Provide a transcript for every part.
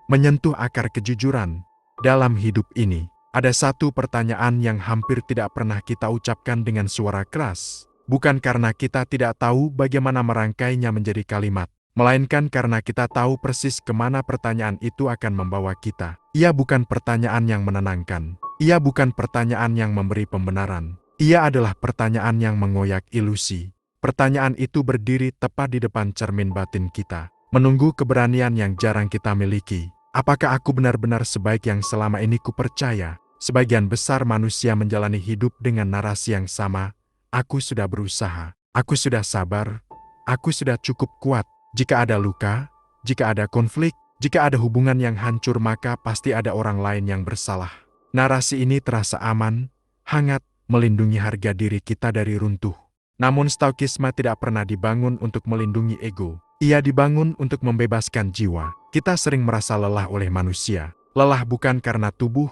menyentuh akar kejujuran. Dalam hidup ini, ada satu pertanyaan yang hampir tidak pernah kita ucapkan dengan suara keras. Bukan karena kita tidak tahu bagaimana merangkainya menjadi kalimat, melainkan karena kita tahu persis kemana pertanyaan itu akan membawa kita. Ia bukan pertanyaan yang menenangkan. Ia bukan pertanyaan yang memberi pembenaran. Ia adalah pertanyaan yang mengoyak ilusi. Pertanyaan itu berdiri tepat di depan cermin batin kita, menunggu keberanian yang jarang kita miliki. Apakah aku benar-benar sebaik yang selama ini kupercaya? Sebagian besar manusia menjalani hidup dengan narasi yang sama. Aku sudah berusaha, aku sudah sabar, aku sudah cukup kuat. Jika ada luka, jika ada konflik, jika ada hubungan yang hancur, maka pasti ada orang lain yang bersalah. Narasi ini terasa aman, hangat, melindungi harga diri kita dari runtuh. Namun stoikisme tidak pernah dibangun untuk melindungi ego. Ia dibangun untuk membebaskan jiwa. Kita sering merasa lelah oleh manusia. Lelah bukan karena tubuh,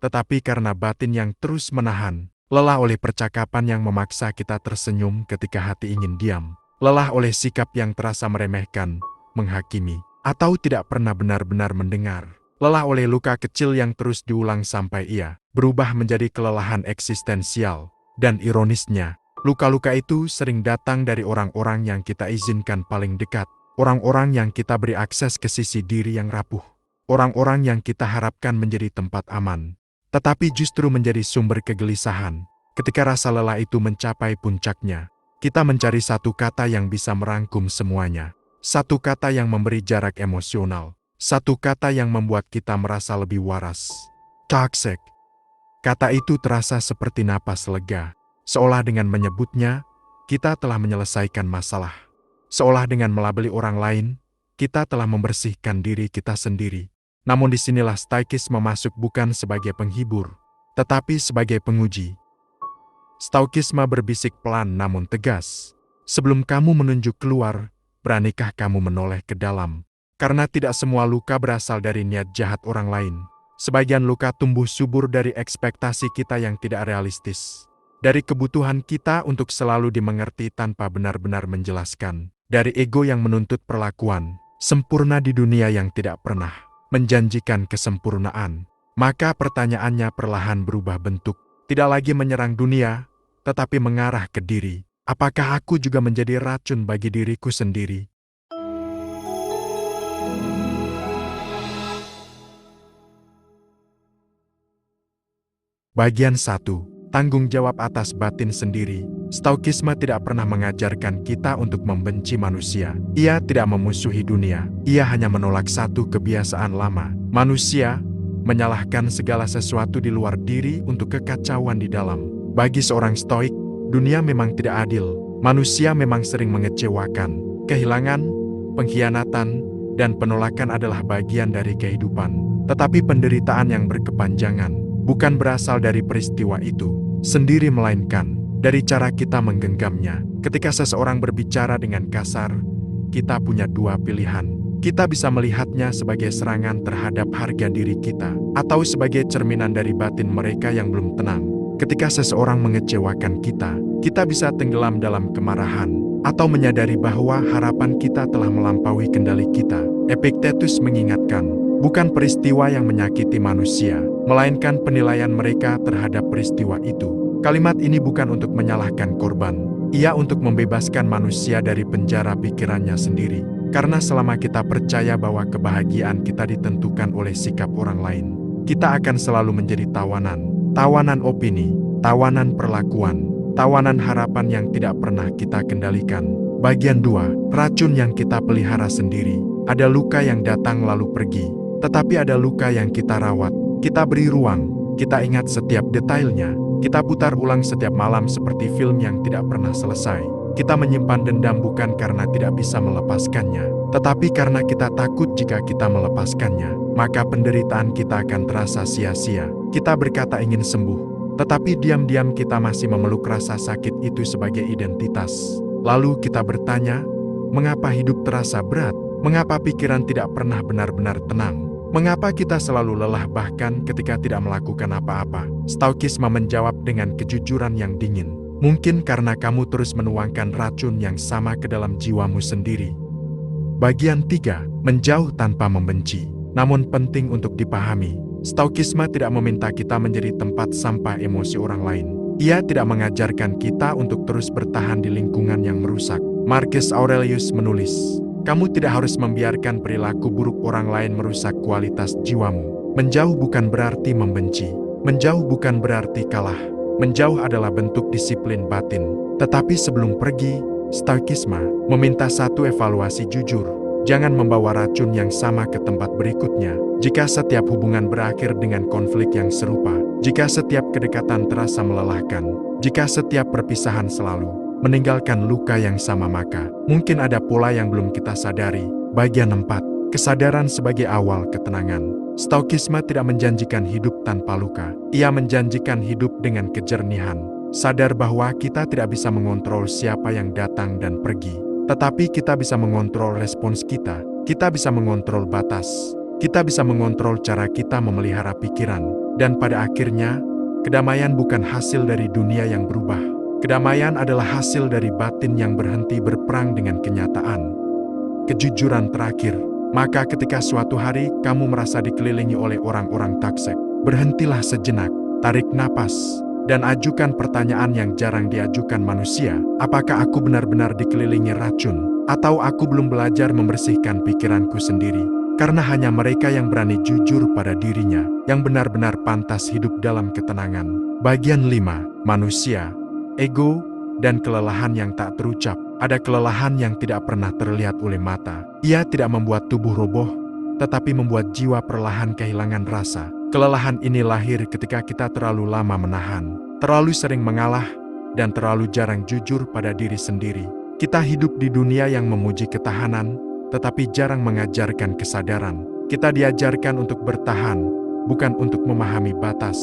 tetapi karena batin yang terus menahan. Lelah oleh percakapan yang memaksa kita tersenyum ketika hati ingin diam. Lelah oleh sikap yang terasa meremehkan, menghakimi, atau tidak pernah benar-benar mendengar. Lelah oleh luka kecil yang terus diulang sampai ia berubah menjadi kelelahan eksistensial. Dan ironisnya, luka-luka itu sering datang dari orang-orang yang kita izinkan paling dekat. Orang-orang yang kita beri akses ke sisi diri yang rapuh. Orang-orang yang kita harapkan menjadi tempat aman, tetapi justru menjadi sumber kegelisahan. Ketika rasa lelah itu mencapai puncaknya, kita mencari satu kata yang bisa merangkum semuanya. Satu kata yang memberi jarak emosional. Satu kata yang membuat kita merasa lebih waras. Toxic. Kata itu terasa seperti napas lega. Seolah dengan menyebutnya, kita telah menyelesaikan masalah. Seolah dengan melabeli orang lain, kita telah membersihkan diri kita sendiri. Namun disinilah stoikisme masuk bukan sebagai penghibur, tetapi sebagai penguji. Stoikisme berbisik pelan namun tegas. Sebelum kamu menunjuk keluar, beranikah kamu menoleh ke dalam? Karena tidak semua luka berasal dari niat jahat orang lain. Sebagian luka tumbuh subur dari ekspektasi kita yang tidak realistis. Dari kebutuhan kita untuk selalu dimengerti tanpa benar-benar menjelaskan. Dari ego yang menuntut perlakuan sempurna di dunia yang tidak pernah menjanjikan kesempurnaan. Maka pertanyaannya perlahan berubah bentuk. Tidak lagi menyerang dunia, tetapi mengarah ke diri. Apakah aku juga menjadi racun bagi diriku sendiri? Bagian 1. Tanggung jawab atas batin sendiri. Stoikisme tidak pernah mengajarkan kita untuk membenci manusia. Ia tidak memusuhi dunia. Ia hanya menolak satu kebiasaan lama. Manusia menyalahkan segala sesuatu di luar diri untuk kekacauan di dalam. Bagi seorang stoik, dunia memang tidak adil. Manusia memang sering mengecewakan. Kehilangan, pengkhianatan, dan penolakan adalah bagian dari kehidupan. Tetapi penderitaan yang berkepanjangan bukan berasal dari peristiwa itu sendiri, melainkan dari cara kita menggenggamnya. Ketika seseorang berbicara dengan kasar, kita punya dua pilihan. Kita bisa melihatnya sebagai serangan terhadap harga diri kita, atau sebagai cerminan dari batin mereka yang belum tenang. Ketika seseorang mengecewakan kita, kita bisa tenggelam dalam kemarahan, atau menyadari bahwa harapan kita telah melampaui kendali kita. Epictetus mengingatkan, bukan peristiwa yang menyakiti manusia, melainkan penilaian mereka terhadap peristiwa itu. Kalimat ini bukan untuk menyalahkan korban. Ia untuk membebaskan manusia dari penjara pikirannya sendiri. Karena selama kita percaya bahwa kebahagiaan kita ditentukan oleh sikap orang lain, kita akan selalu menjadi tawanan. Tawanan opini, tawanan perlakuan, tawanan harapan yang tidak pernah kita kendalikan. Bagian 2. Racun yang kita pelihara sendiri. Ada luka yang datang lalu pergi. Tetapi ada luka yang kita rawat, kita beri ruang, kita ingat setiap detailnya, kita putar ulang setiap malam seperti film yang tidak pernah selesai. Kita menyimpan dendam bukan karena tidak bisa melepaskannya, tetapi karena kita takut jika kita melepaskannya, maka penderitaan kita akan terasa sia-sia. Kita berkata ingin sembuh, tetapi diam-diam kita masih memeluk rasa sakit itu sebagai identitas. Lalu kita bertanya, mengapa hidup terasa berat? Mengapa pikiran tidak pernah benar-benar tenang? Mengapa kita selalu lelah bahkan ketika tidak melakukan apa-apa? Stoikisme menjawab dengan kejujuran yang dingin. Mungkin karena kamu terus menuangkan racun yang sama ke dalam jiwamu sendiri. Bagian 3. Menjauh tanpa membenci. namun penting untuk dipahami. Stoikisme tidak meminta kita menjadi tempat sampah emosi orang lain. Ia tidak mengajarkan kita untuk terus bertahan di lingkungan yang merusak. Marcus Aurelius menulis, "Kamu tidak harus membiarkan perilaku buruk orang lain merusak kualitas jiwamu." Menjauh bukan berarti membenci. Menjauh bukan berarti kalah. Menjauh adalah bentuk disiplin batin. Tetapi sebelum pergi, Stoikisme meminta satu evaluasi jujur. Jangan membawa racun yang sama ke tempat berikutnya. Jika setiap hubungan berakhir dengan konflik yang serupa, jika setiap kedekatan terasa melelahkan, jika setiap perpisahan selalu meninggalkan luka yang sama, maka mungkin ada pola yang belum kita sadari. Bagian 4. Kesadaran sebagai awal ketenangan. Stoikisme tidak menjanjikan hidup tanpa luka. Ia menjanjikan hidup dengan kejernihan. Sadar bahwa kita tidak bisa mengontrol siapa yang datang dan pergi. Tetapi kita bisa mengontrol respons kita. Kita bisa mengontrol batas. Kita bisa mengontrol cara kita memelihara pikiran. Dan pada akhirnya, kedamaian bukan hasil dari dunia yang berubah. Kedamaian adalah hasil dari batin yang berhenti berperang dengan kenyataan. Kejujuran terakhir. Maka ketika suatu hari kamu merasa dikelilingi oleh orang-orang toksik, berhentilah sejenak, tarik napas, dan ajukan pertanyaan yang jarang diajukan manusia. Apakah aku benar-benar dikelilingi racun? Atau aku belum belajar membersihkan pikiranku sendiri? Karena hanya mereka yang berani jujur pada dirinya, yang benar-benar pantas hidup dalam ketenangan. Bagian 5. Manusia, ego, dan kelelahan yang tak terucap. Ada kelelahan yang tidak pernah terlihat oleh mata. Ia tidak membuat tubuh roboh, tetapi membuat jiwa perlahan kehilangan rasa. Kelelahan ini lahir ketika kita terlalu lama menahan, terlalu sering mengalah, dan terlalu jarang jujur pada diri sendiri. Kita hidup di dunia yang memuji ketahanan, tetapi jarang mengajarkan kesadaran. Kita diajarkan untuk bertahan, bukan untuk memahami batas.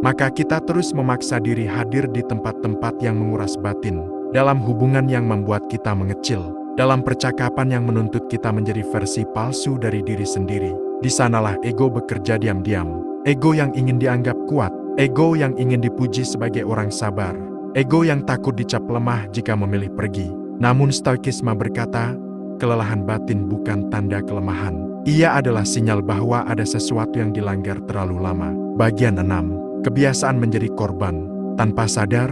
Maka kita terus memaksa diri hadir di tempat-tempat yang menguras batin, dalam hubungan yang membuat kita mengecil, dalam percakapan yang menuntut kita menjadi versi palsu dari diri sendiri. Di sanalah ego bekerja diam-diam. Ego yang ingin dianggap kuat, ego yang ingin dipuji sebagai orang sabar, ego yang takut dicap lemah jika memilih pergi. Namun Stoikisme berkata, kelelahan batin bukan tanda kelemahan. Ia adalah sinyal bahwa ada sesuatu yang dilanggar terlalu lama. Bagian 6. Kebiasaan menjadi korban. Tanpa sadar,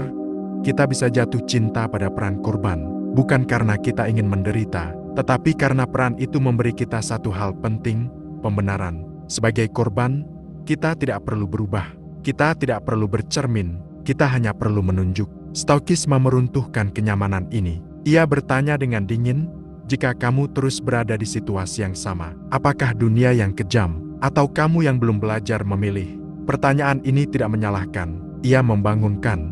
kita bisa jatuh cinta pada peran korban. Bukan karena kita ingin menderita, tetapi karena peran itu memberi kita satu hal penting, pembenaran. Sebagai korban, kita tidak perlu berubah. Kita tidak perlu bercermin. Kita hanya perlu menunjuk. Stoikisme meruntuhkan kenyamanan ini. Ia bertanya dengan dingin, jika kamu terus berada di situasi yang sama, apakah dunia yang kejam, atau kamu yang belum belajar memilih? Pertanyaan ini tidak menyalahkan, ia membangunkan.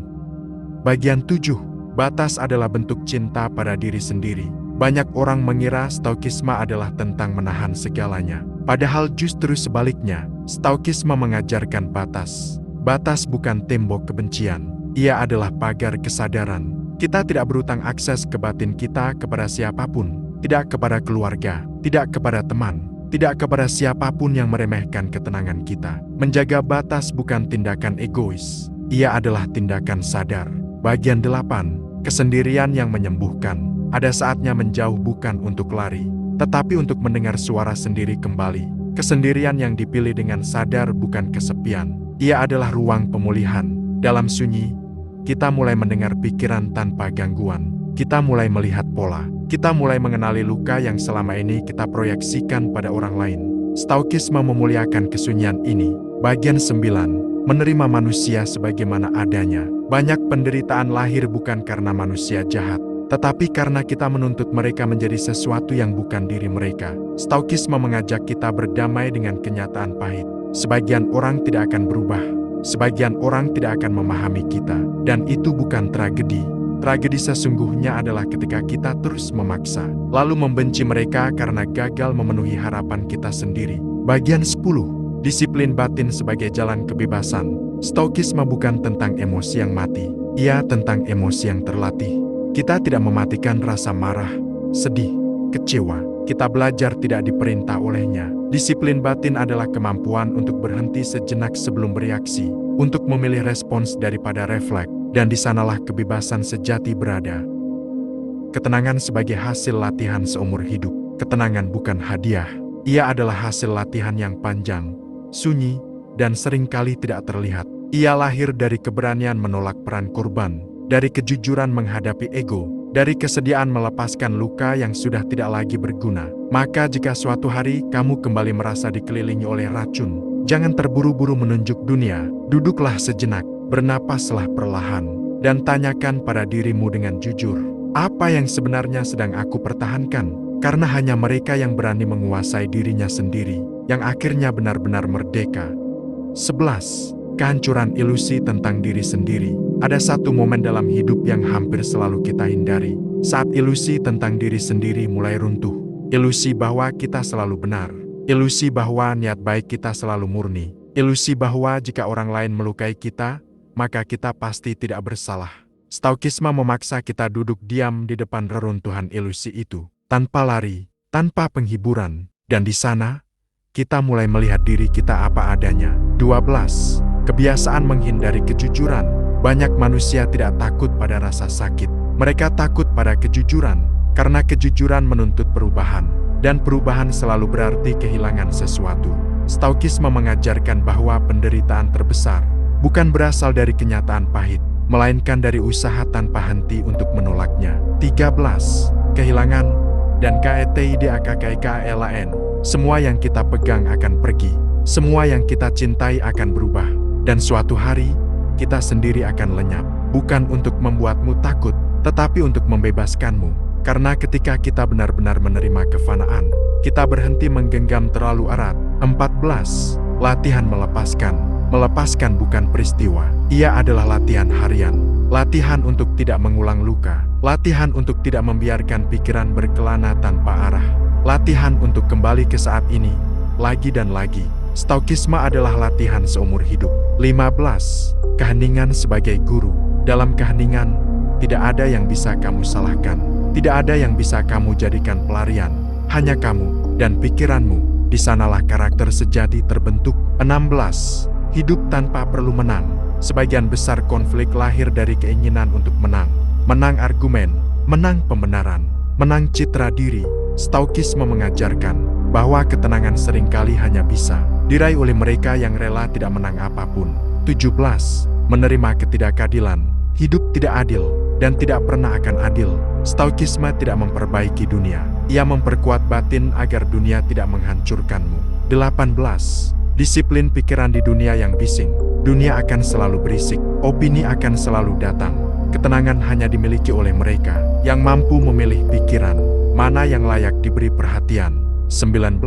Bagian 7. Batas adalah bentuk cinta pada diri sendiri. Banyak orang mengira Stoikisme adalah tentang menahan segalanya. Padahal justru sebaliknya, Stoikisme mengajarkan batas. Batas bukan tembok kebencian, ia adalah pagar kesadaran. Kita tidak berutang akses ke batin kita kepada siapapun, tidak kepada keluarga, tidak kepada teman, tidak kepada siapapun yang meremehkan ketenangan kita. Menjaga batas bukan tindakan egois, ia adalah tindakan sadar. Bagian 8. Kesendirian yang menyembuhkan. Ada saatnya menjauh bukan untuk lari, tetapi untuk mendengar suara sendiri kembali. Kesendirian yang dipilih dengan sadar bukan kesepian. Ia adalah ruang pemulihan. Dalam sunyi, kita mulai mendengar pikiran tanpa gangguan. Kita mulai melihat pola. Kita mulai mengenali luka yang selama ini kita proyeksikan pada orang lain. Stoikisme memuliakan kesunyian ini. Bagian 9. Menerima manusia sebagaimana adanya. Banyak penderitaan lahir bukan karena manusia jahat, tetapi karena kita menuntut mereka menjadi sesuatu yang bukan diri mereka. Stoikisme mengajak kita berdamai dengan kenyataan pahit. Sebagian orang tidak akan berubah. Sebagian orang tidak akan memahami kita. Dan itu bukan tragedi. Tragedi sesungguhnya adalah ketika kita terus memaksa, lalu membenci mereka karena gagal memenuhi harapan kita sendiri. Bagian 10. Disiplin batin sebagai jalan kebebasan. Stoikisme bukan tentang emosi yang mati, ia tentang emosi yang terlatih. Kita tidak mematikan rasa marah, sedih, kecewa. Kita belajar tidak diperintah olehnya. Disiplin batin adalah kemampuan untuk berhenti sejenak sebelum bereaksi, untuk memilih respons daripada refleks. Dan di sanalah kebebasan sejati berada. Ketenangan sebagai hasil latihan seumur hidup. Ketenangan bukan hadiah, Ia adalah hasil latihan yang panjang, sunyi, dan seringkali tidak terlihat. Ia lahir dari keberanian menolak peran korban, dari kejujuran menghadapi ego, dari kesediaan melepaskan luka yang sudah tidak lagi berguna. Maka jika suatu hari kamu kembali merasa dikelilingi oleh racun, jangan terburu-buru menunjuk dunia. Duduklah sejenak, bernapaslah perlahan, dan tanyakan pada dirimu dengan jujur, apa yang sebenarnya sedang aku pertahankan? Karena hanya mereka yang berani menguasai dirinya sendiri, yang akhirnya benar-benar merdeka. 11. Kehancuran ilusi tentang diri sendiri. Ada satu momen dalam hidup yang hampir selalu kita hindari, saat ilusi tentang diri sendiri mulai runtuh. Ilusi bahwa kita selalu benar. Ilusi bahwa niat baik kita selalu murni. Ilusi bahwa jika orang lain melukai kita, maka kita pasti tidak bersalah. Stoikisme memaksa kita duduk diam di depan reruntuhan ilusi itu, tanpa lari, tanpa penghiburan, dan di sana, kita mulai melihat diri kita apa adanya. 12. Kebiasaan menghindari kejujuran. Banyak manusia tidak takut pada rasa sakit. Mereka takut pada kejujuran, karena kejujuran menuntut perubahan, dan perubahan selalu berarti kehilangan sesuatu. Stoikisme mengajarkan bahwa penderitaan terbesar bukan berasal dari kenyataan pahit, melainkan dari usaha tanpa henti untuk menolaknya. 13. Kehilangan dan KETIDAKKIKLAN. Semua yang kita pegang akan pergi, semua yang kita cintai akan berubah, dan suatu hari, kita sendiri akan lenyap. Bukan untuk membuatmu takut, tetapi untuk membebaskanmu. Karena ketika kita benar-benar menerima kefanaan, kita berhenti menggenggam terlalu erat. 14. Latihan melepaskan. Melepaskan bukan peristiwa. Ia adalah latihan harian. Latihan untuk tidak mengulang luka. Latihan untuk tidak membiarkan pikiran berkelana tanpa arah. Latihan untuk kembali ke saat ini, lagi dan lagi. Stoikisme adalah latihan seumur hidup. 15. Keheningan sebagai guru. Dalam keheningan, tidak ada yang bisa kamu salahkan. Tidak ada yang bisa kamu jadikan pelarian. Hanya kamu dan pikiranmu. Di sanalah karakter sejati terbentuk. 16. Hidup tanpa perlu menang. Sebagian besar konflik lahir dari keinginan untuk menang. Menang argumen, menang pembenaran, menang citra diri. Stoikisme mengajarkan bahwa ketenangan seringkali hanya bisa diraih oleh mereka yang rela tidak menang apapun. 17. Menerima ketidakadilan. Hidup tidak adil dan tidak pernah akan adil. Stoikisme tidak memperbaiki dunia. Ia memperkuat batin agar dunia tidak menghancurkanmu. 18. Disiplin pikiran di dunia yang bising. Dunia akan selalu berisik. Opini akan selalu datang. Ketenangan hanya dimiliki oleh mereka yang mampu memilih pikiran mana yang layak diberi perhatian. 19.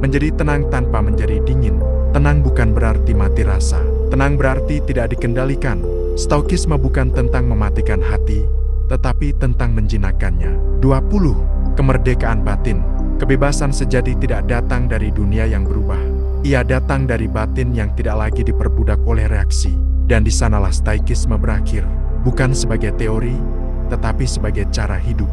Menjadi tenang tanpa menjadi dingin. Tenang bukan berarti mati rasa. Tenang berarti tidak dikendalikan. Stoikisme bukan tentang mematikan hati, tetapi tentang menjinakkannya. 20. Kemerdekaan batin. Kebebasan sejati tidak datang dari dunia yang berubah. Ia datang dari batin yang tidak lagi diperbudak oleh reaksi. Dan di sanalah stoikisme berakhir. Bukan sebagai teori, tetapi sebagai cara hidup.